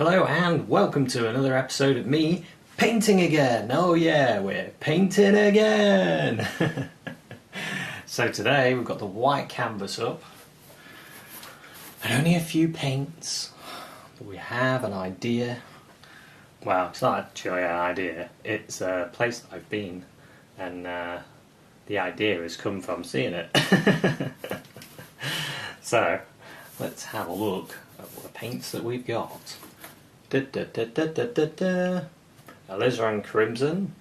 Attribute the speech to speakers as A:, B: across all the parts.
A: Hello and welcome to another episode of me painting again. Oh yeah, we're painting again. So today we've got the white canvas up and only a few paints, but we have an idea. Well, it's not actually an idea, it's a place that I've been, and the idea has come from seeing it. So let's have a look at the paints that we've got. Alizarin Crimson,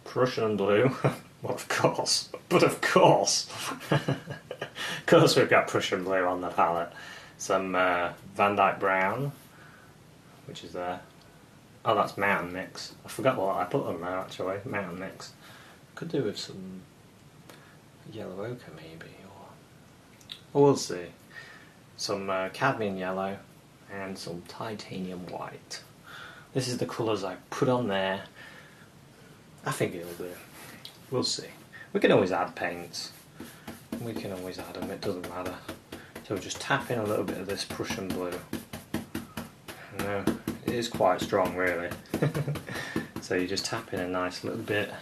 A: Prussian Blue, well of course, of course we've got Prussian Blue on the palette, some Van Dyke Brown, which is there, oh that's Mountain Mix, I forgot what I put on there actually, Mountain Mix, could do with some yellow ochre maybe, or we'll see, some cadmium yellow, and some titanium white. This is the colours I put on there. I think it'll do. We'll see. We can always add paints. We can always add them, it doesn't matter. So we'll just tap in a little bit of this Prussian Blue. No, it is quite strong really. So you just tap in a nice little bit.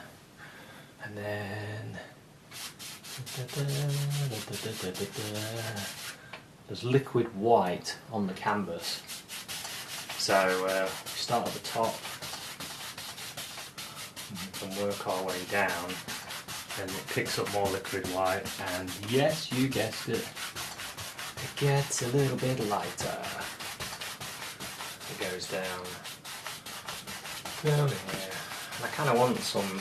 A: And then there's liquid white on the canvas, so we start at the top and we can work our way down, and it picks up more liquid white, and yes, you guessed it, it gets a little bit lighter. It goes down here, and I kind of want some,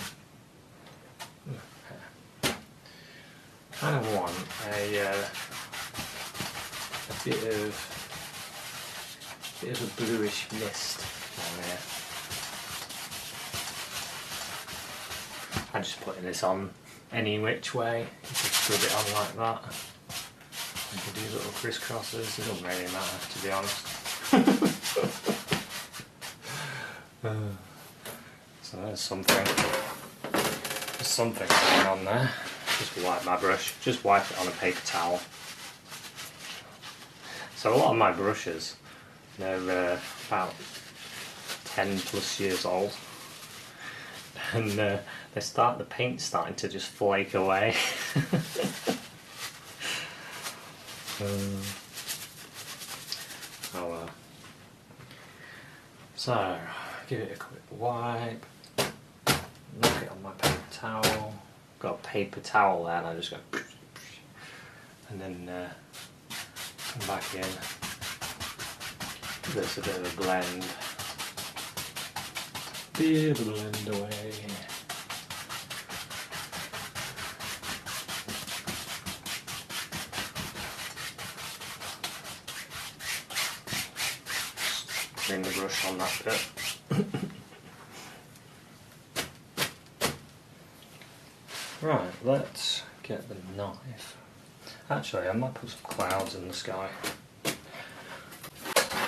A: a bit of a bluish mist on there. I'm just putting this on any which way. You can scrub it on like that. You can do little crisscrosses. It doesn't really matter, to be honest. So there's something. There's something going on there. Just wipe my brush. Just wipe it on a paper towel. So a lot of my brushes, they're about 10 plus years old, and the paint's starting to just flake away. Oh well. So give it a quick wipe, knock it on my paper towel. Got a paper towel there, and I just go, and then come back in. Give this a bit of a blend. Bit of a blend away. Clean the brush on that bit. Right, let's get the knife. Actually, I might put some clouds in the sky.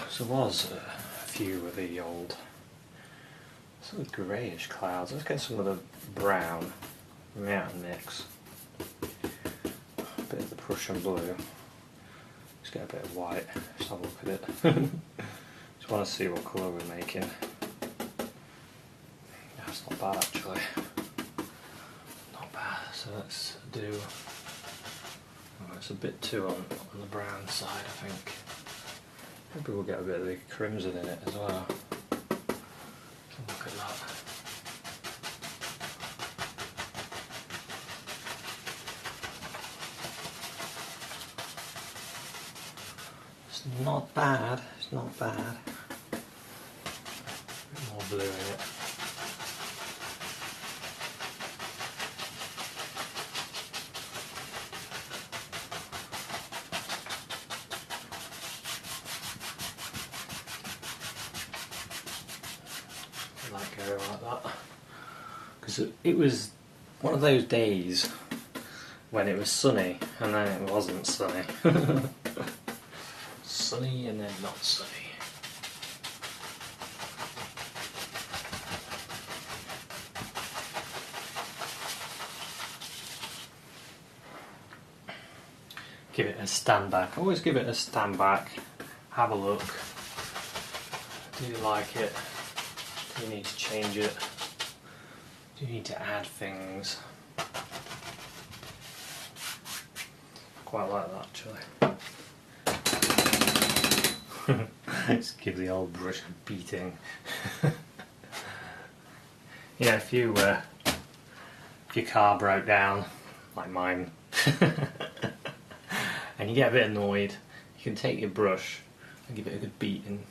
A: So there was a few of the old sort of greyish clouds. Let's get some of the brown Mountain Mix. A bit of the Prussian Blue. Just get a bit of white. Just have a look at it. Just want to see what colour we're making. That's not bad actually. Not bad. So let's do. Oh, it's a bit too on the brown side, I think. Maybe we'll get a bit of the crimson in it as well. Look at that. It's not bad. It's not bad. A bit more blue in it. Like that, because it was one of those days when it was sunny and then it wasn't sunny. Sunny and then not sunny. Give it a stand back. Always give it a stand back. Have a look. Do you like it? Do you need to change it? Do you need to add things? Quite like that actually. Just give the old brush a beating. Yeah, if your car broke down, like mine, and you get a bit annoyed, you can take your brush and give it a good beating.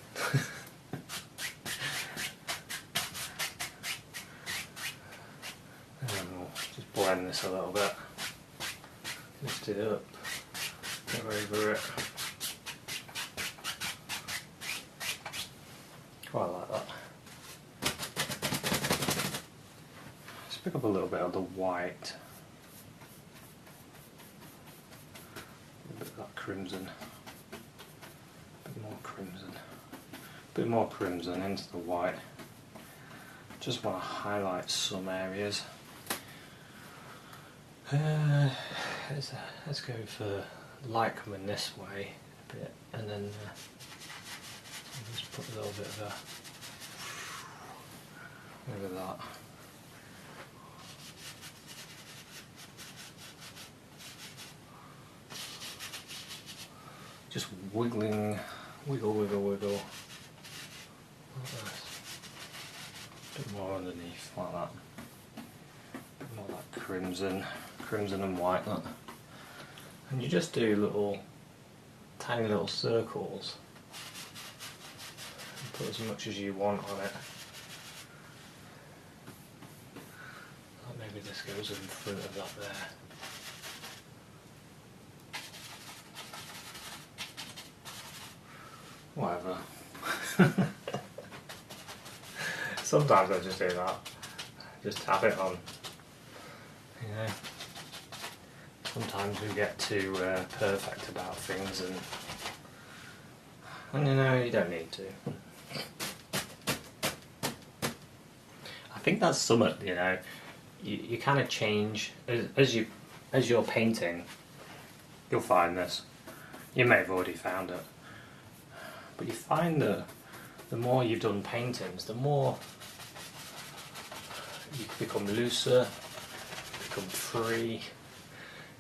A: And we'll just blend this a little bit. Lift it up, go over it. Quite like that. Let's pick up a little bit of the white. A bit of that crimson. A bit more crimson. A bit more crimson into the white. Just want to highlight some areas. Let's go for light coming this way a bit, and then just put a little bit of over that. Just wiggling, wiggle, wiggle, wiggle. Like this. A bit more underneath, like that. A bit more like crimson and white, that. And you just do little, tiny little circles. And put as much as you want on it. Like maybe this goes in front of that there. Whatever. Sometimes I just do that. Just tap it on. You know. Sometimes we get too perfect about things, and you know, you don't need to. I think that's something, you know, you kind of change as you're painting. You'll find this. You may have already found it. But you find that the more you've done paintings, the more you become looser, become free,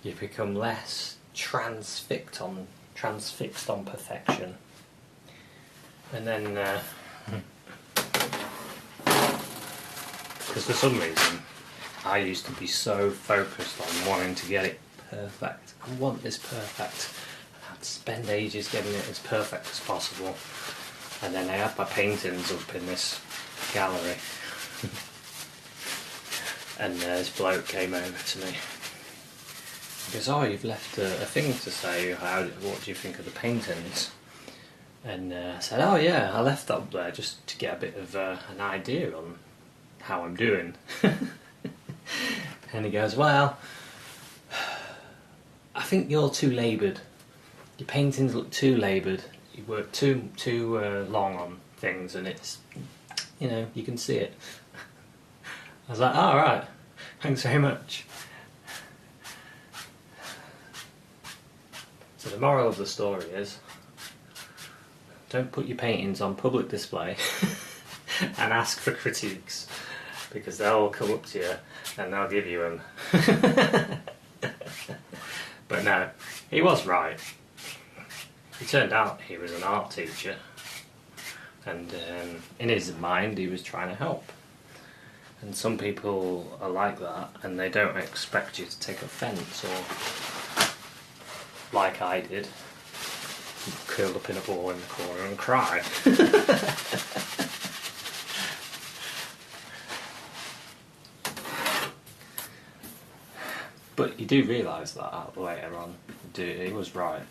A: you become less transfixed on perfection. And then, because for some reason, I used to be so focused on wanting to get it perfect. I want this perfect. I'd spend ages getting it as perfect as possible, and then I had my paintings up in this gallery and this bloke came over to me. He goes, "Oh, you've left a thing to say, what do you think of the paintings?" And I said, "Oh yeah, I left that up there just to get a bit of an idea on how I'm doing." And he goes, "Well, I think you're too laboured. Your paintings look too laboured. You work too long on things, and it's, you know, you can see it." I was like, "Oh, right, thanks very much." So the moral of the story is, don't put your paintings on public display and ask for critiques, because they'll come up to you and they'll give you them. But no, he was right. It turned out he was an art teacher, and in his mind he was trying to help. And some people are like that, and they don't expect you to take offence, or like I did, curl up in a ball in the corner and cry. But you do realise that later on. He was right.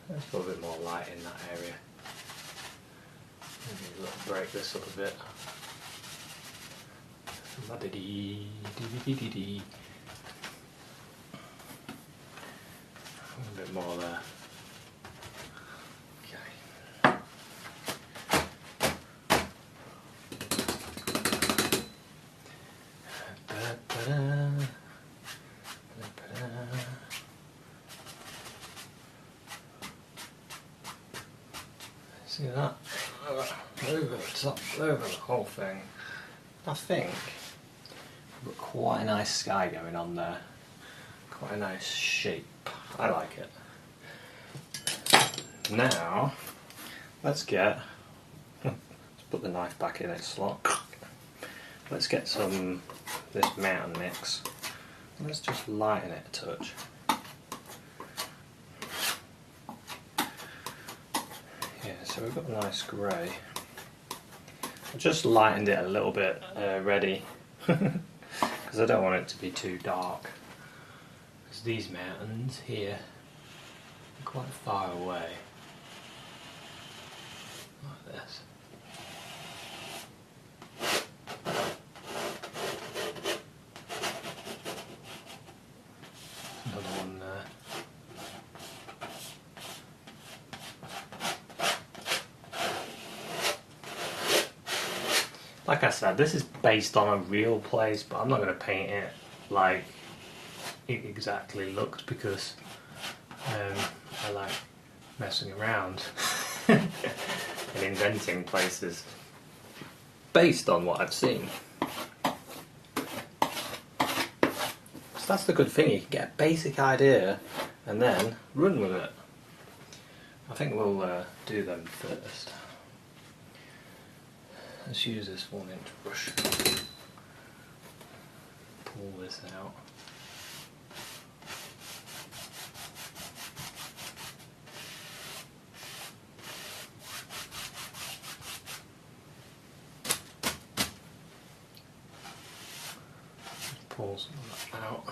A: Let's put a bit more light in that area. Maybe break this up a bit. La-di-dee-dee-dee-dee-dee. A bit more there. Okay. See See that? Over the top, over the whole thing. I think we've got quite a nice sky going on there. Quite a nice shape. I like it. Now, let's get... let's put the knife back in its slot. Let's get some this mountain mix. Let's just lighten it a touch. Yeah, so we've got a nice grey. I just lightened it a little bit ready because I don't want it to be too dark. Because these mountains here are quite far away. Like this. Another one there. Like I said, this is based on a real place, but I'm not going to paint it like it exactly looked because I like messing around and inventing places based on what I've seen. So that's the good thing, you can get a basic idea and then run with it. I think we'll do them first. Let's use this 1-inch brush. Pull this out. Pull some of that out.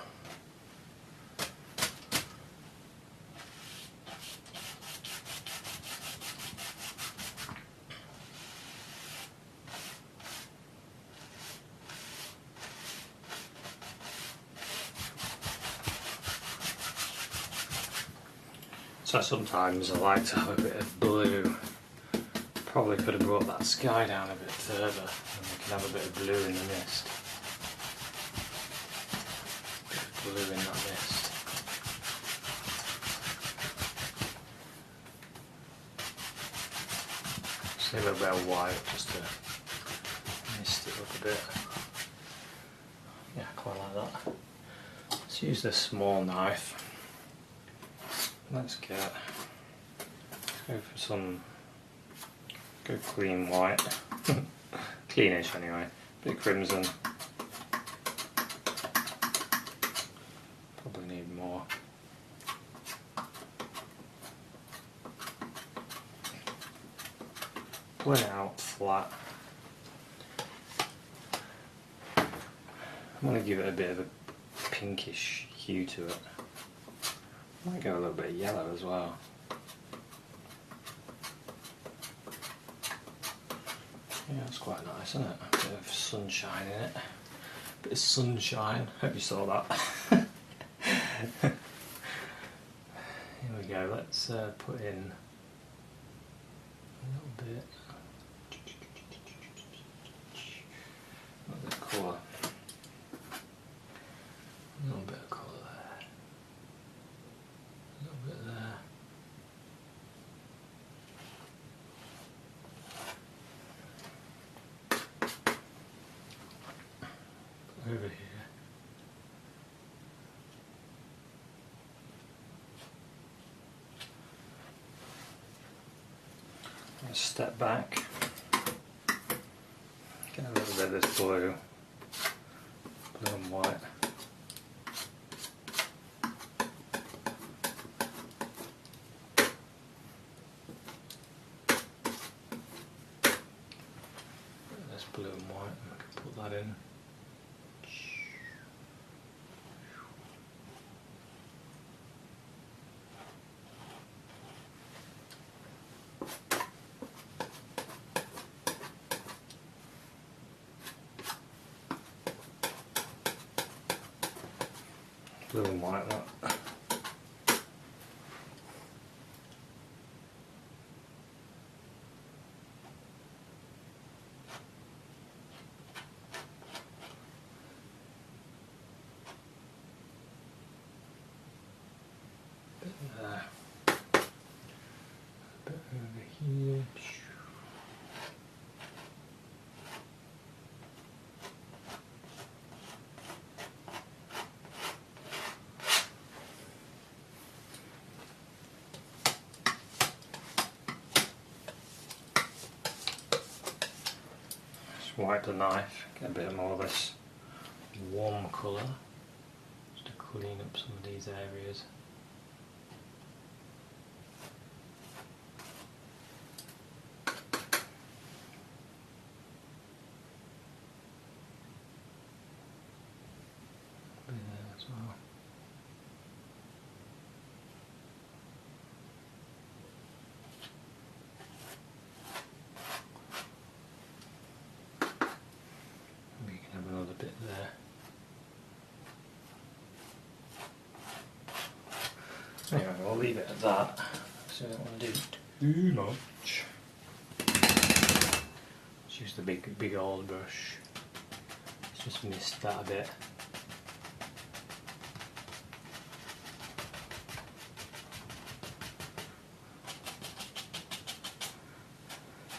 A: So sometimes I like to have a bit of blue. Probably could have brought that sky down a bit further and we can have a bit of blue in the mist. A bit of blue in that mist. Save a bit of white just to mist it up a bit. Yeah, quite like that. Let's use this small knife. Let's go for some, go clean white, cleanish anyway, bit crimson, probably need more. Pull it out flat. I'm going to give it a bit of a pinkish hue to it. Might go a little bit of yellow as well. Yeah, that's quite nice, isn't it? A bit of sunshine in it. Bit of sunshine. Hope you saw that. Here we go. Let's put in a little bit of colour. A little bit of colour there. A little bit there. Over here. Let's step back. Get a little bit of this blue and white. Blue and white, and I can put that in. Blue and white, that. Bit over here. Just wipe the knife, get a bit more of this warm colour, just to clean up some of these areas. There as well. We can have another bit there. Anyway, we'll leave it at that, so I don't want to do too much. Let's use the big old brush. It's just missed that a bit.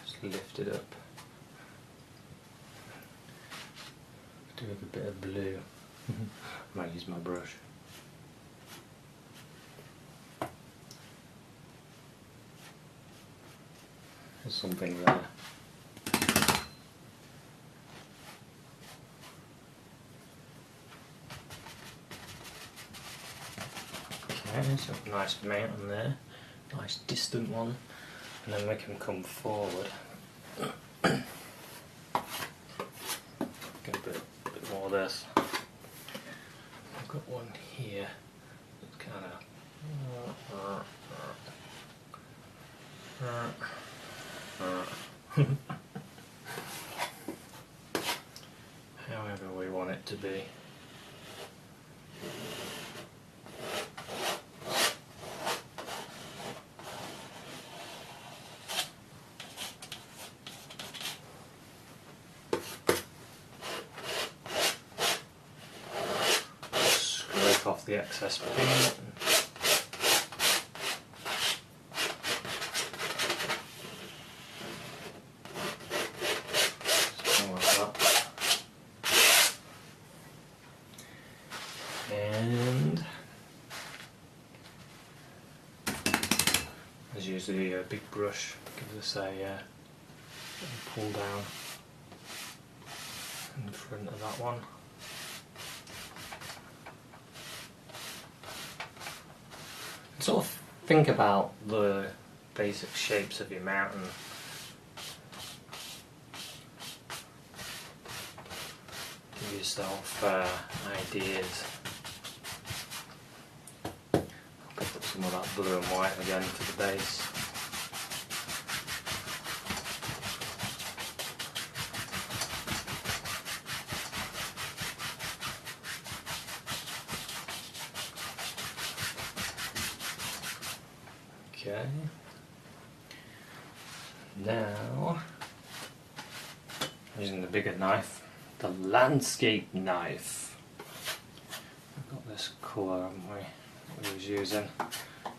A: Just lift it up. Do a bit of blue. I might use my brush. There's something there. Okay, so a nice mountain there, nice distant one, and then we can come forward. Get a bit more of this. I've got one here that's kind of however we want it to be. Scrape off the excess paint. And as usually a big brush gives us a pull down in the front of that one. And sort of think about the basic shapes of your mountain. Give yourself ideas. Pick up some of that blue and white again to the base. Okay. Now, using the bigger knife, the landscape knife. We've got this colour, haven't we? That we was using.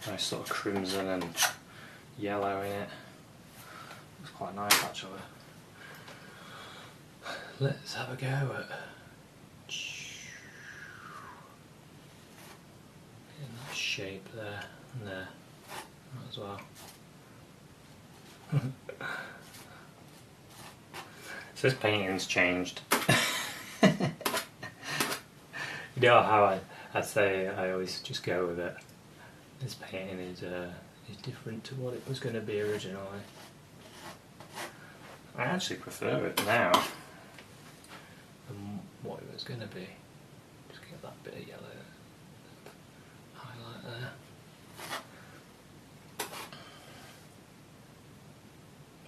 A: Nice sort of crimson and yellow in it. Looks quite nice actually. Let's have a go at getting that shape there and there as well. So this painting's changed. You know how I say I always just go with it. This painting is different to what it was going to be originally. I actually prefer it now than what it was going to be. Just get that bit of yellow highlight there.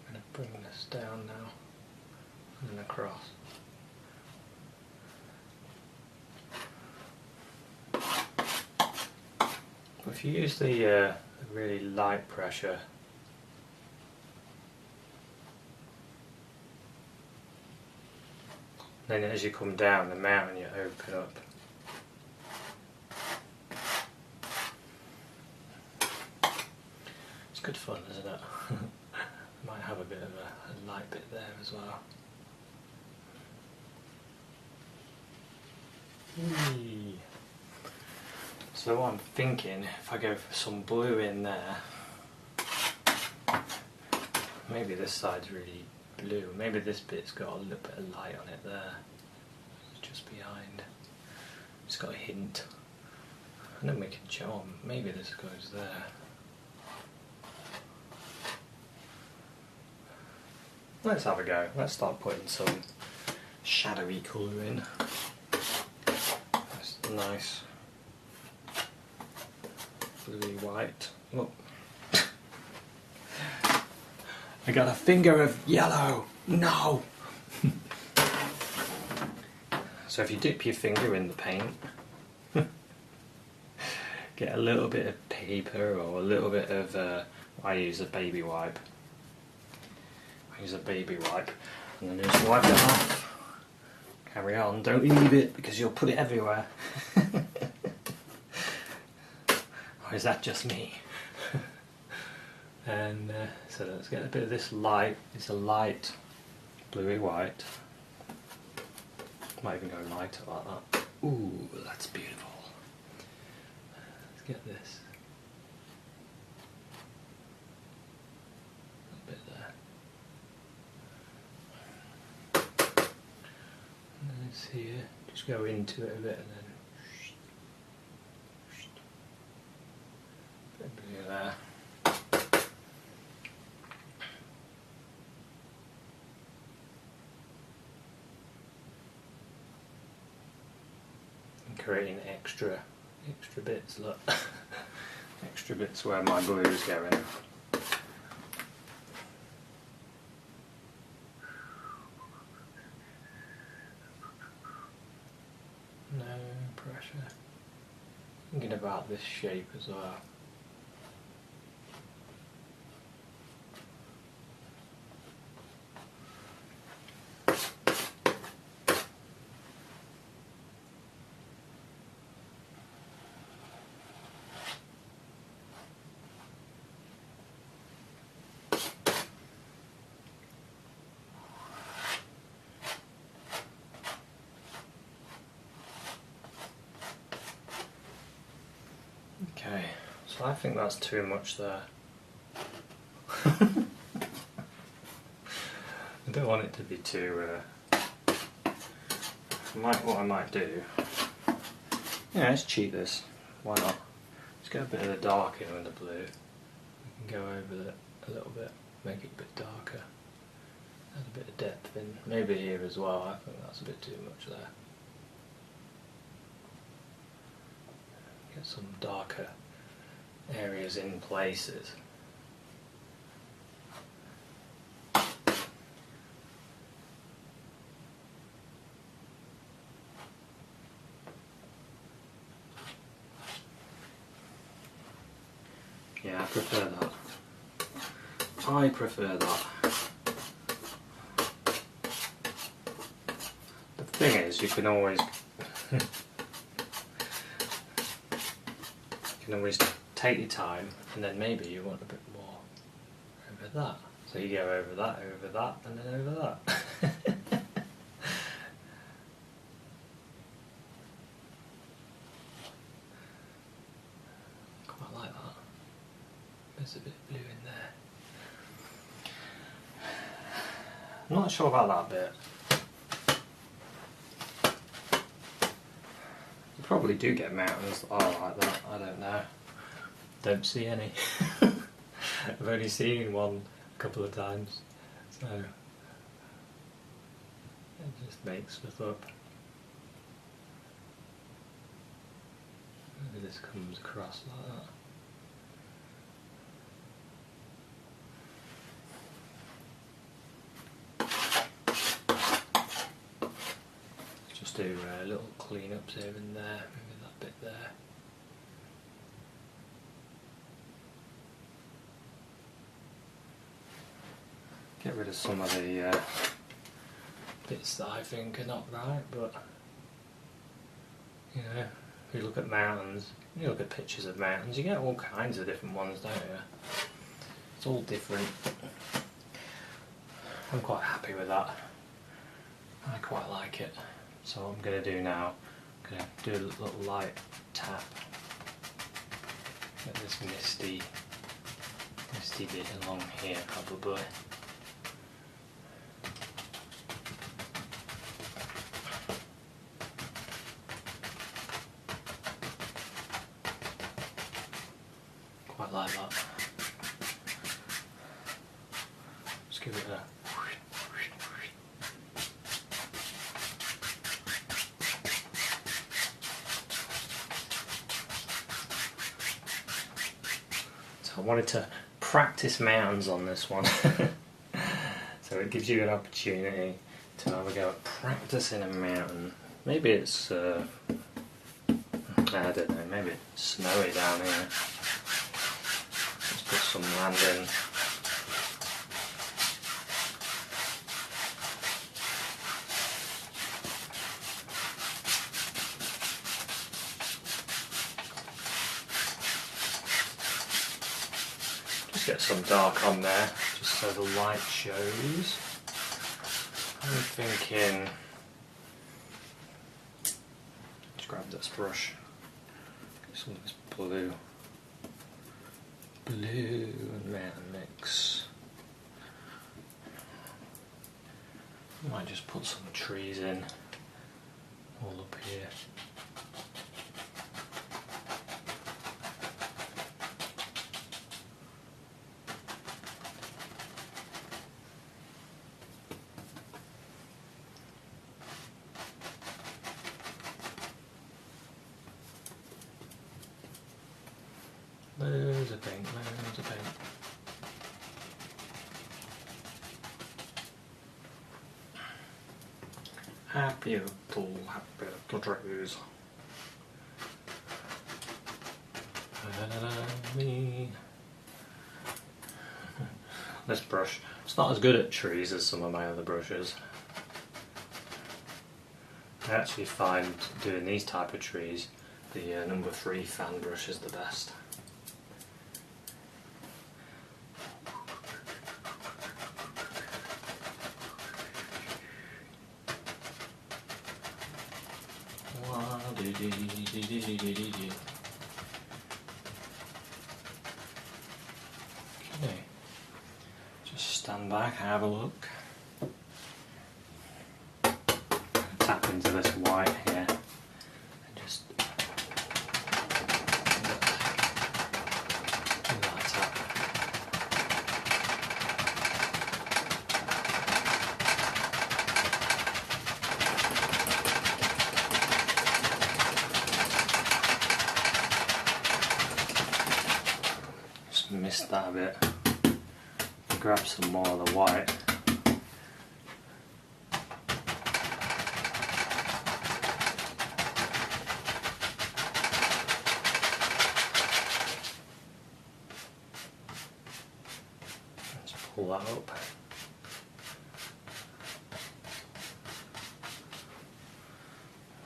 A: I'm going to bring this down now and then across. If you use the really light pressure, then as you come down the mountain you open up. It's good fun, isn't it? Might have a bit of a light bit there as well. Whee. So what I'm thinking, if I go for some blue in there, maybe this side's really blue. Maybe this bit's got a little bit of light on it there. It's just behind. It's got a hint. And then we can show them. Maybe this goes there. Let's have a go. Let's start putting some shadowy colour in. That's nice. Bluey white. Oh. I got a finger of yellow. No! So if you dip your finger in the paint, get a little bit of paper or a little bit of, I use a baby wipe. Use a baby wipe and then just wipe it off. Carry on, don't leave it because you'll put it everywhere. Or is that just me? And so let's get a bit of this light. It's a light bluey white. Might even go lighter like that. Ooh, that's beautiful. Let's get this. A bit there. Here, just go into it a bit and then bit of blue there. And creating extra bits, look. Extra bits where my blue is going. No pressure. Thinking about this shape as well. Okay, so I think that's too much there. I don't want it to be too... what I might do... Yeah, let's cheat this. Why not? Let's get a bit of the dark in with the blue. We can go over it a little bit, make it a bit darker. Add a bit of depth in. Maybe here as well, I think that's a bit too much there. Get some darker areas in places. Yeah, I prefer that. I prefer that. The thing is, you can always take your time, and then maybe you want a bit more over that. So you go over that, and then over that. Quite like that. There's a bit of blue in there. I'm not sure about that bit. You probably do get mountains that are like that, I don't know. Don't see any. I've only seen one a couple of times, so it just makes stuff up. Maybe this comes across like that. Just do little clean-ups here and there, maybe that bit there. Get rid of some of the bits that I think are not right, but you know, if you look at mountains, you look at pictures of mountains, you get all kinds of different ones, don't you? It's all different. I'm quite happy with that. I quite like it. So what I'm going to do now, I'm going to do a little light tap. Get this misty bit along here probably. quite like that. Let's give it a... So I wanted to practice mounds on this one. So it gives you an opportunity to have a go at practicing a mountain. Maybe it's, I don't know, maybe it's snowy down here. Let's put some land in. Just get some dark on there, just so the light shows. I'm thinking, let's grab this brush, get some of this blue and mountain mix. I might just put some trees in all up here. Loads of paint, loads of paint. Happy little trees. Me. This brush, it's not as good at trees as some of my other brushes. I actually find doing these type of trees, the number 3 fan brush is the best. Okay, just stand back, have a look. Tap into this white here and just do that tap. Just missed that a bit. Grab some more of the white. Let's pull that up.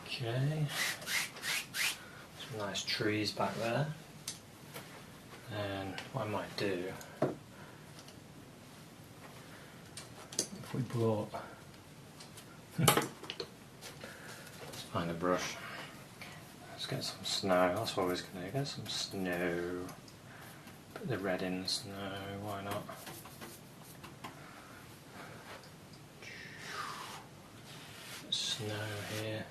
A: Okay. Some nice trees back there. And what I might do, if we brought, let's find a brush, let's get some snow, that's what I was going to do, get some snow, put the red in the snow, why not? Snow here.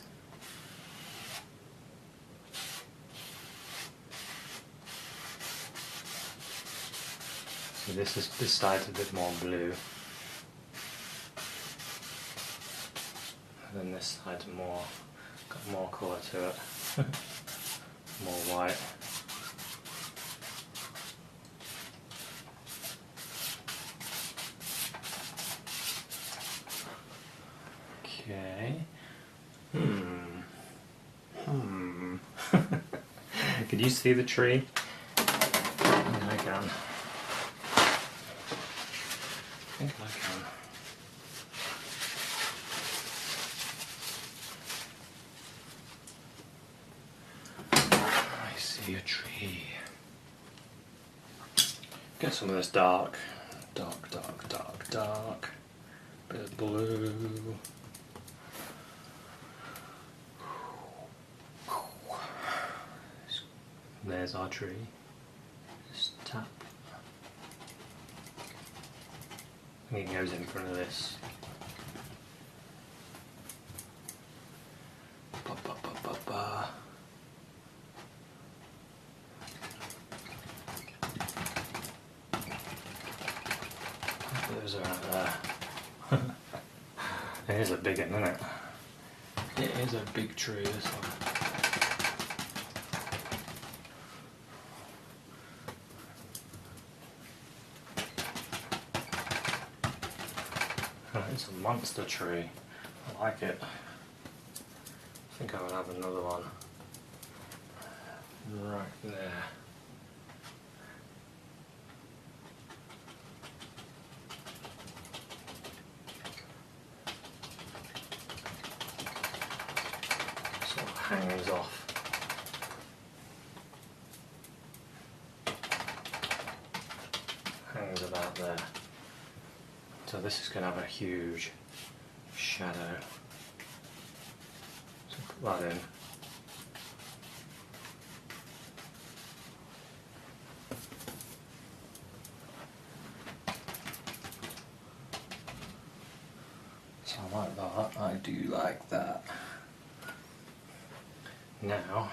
A: So this side's a bit more blue, and then this side's got more colour to it, more white. Okay. Could you see the tree? I can. I think I can. I see a tree. Get some of this dark. Bit of blue. There's our tree. Just tap. I think it goes in front of this. Ba, ba, ba, ba, ba. goes around there. It is a big one, isn't it? It is a big tree, this one. Oh, it's a monster tree. I like it. I think I will have another one right there. Sort of hangs off. Hangs about there. So this is going to have a huge shadow. So put that in. So I like that. I do like that. Now,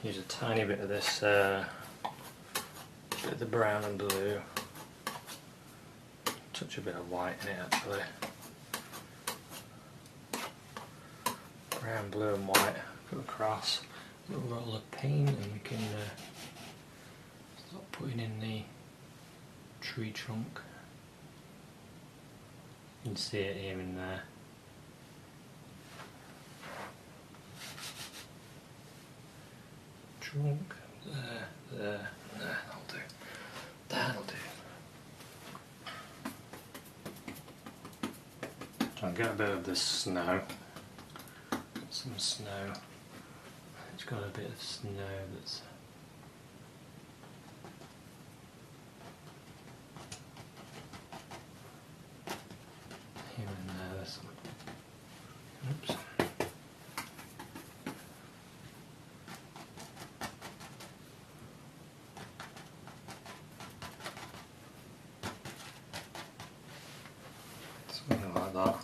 A: use a tiny bit of this, bit of the brown and blue. Touch a bit of white in it actually. Brown, blue and white, put across, a little roll of paint, and we can start putting in the tree trunk. You can see it here and there. Trunk, there, that'll do. That'll do. Try and get a bit of the snow. Some snow. It's got a bit of snow that's here and there. There's some. Oops. Something like that.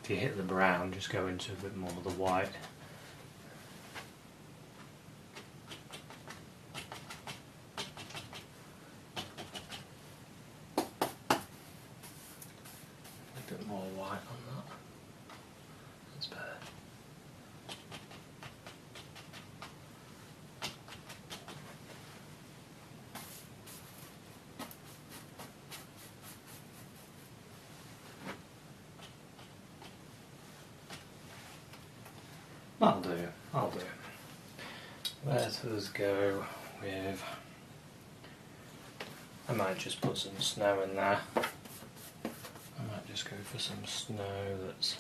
A: If you hit the brown, just go into a bit more of the white. A bit more white on that. That's better. I'll do. Let us go with. I might just put some snow in there. I might just go for some snow that's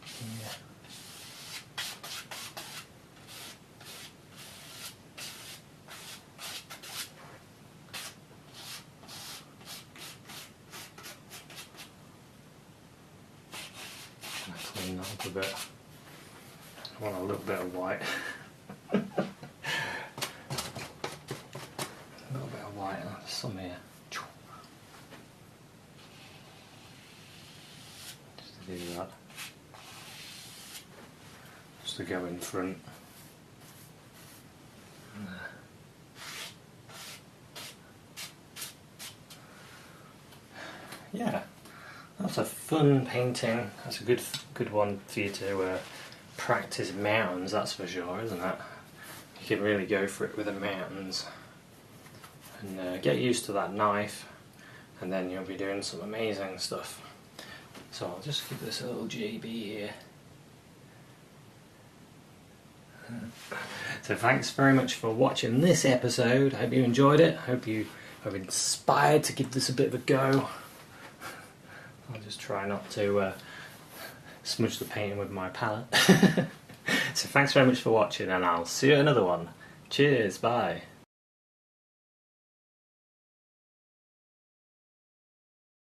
A: here. Clean that up a bit. I want a little bit of white. A little bit of white, some here. Just to do that. Just to go in front. And there. Yeah, that's a fun painting. That's a good one for you to practice mountains, that's for sure, isn't it? You can really go for it with the mountains and get used to that knife, and then you'll be doing some amazing stuff. So I'll just give this a little JB here. So thanks very much for watching this episode. I hope you enjoyed it. I hope you are inspired to give this a bit of a go. I'll just try not to smudge the painting with my palette. So thanks very much for watching, and I'll see you at another one. Cheers, bye.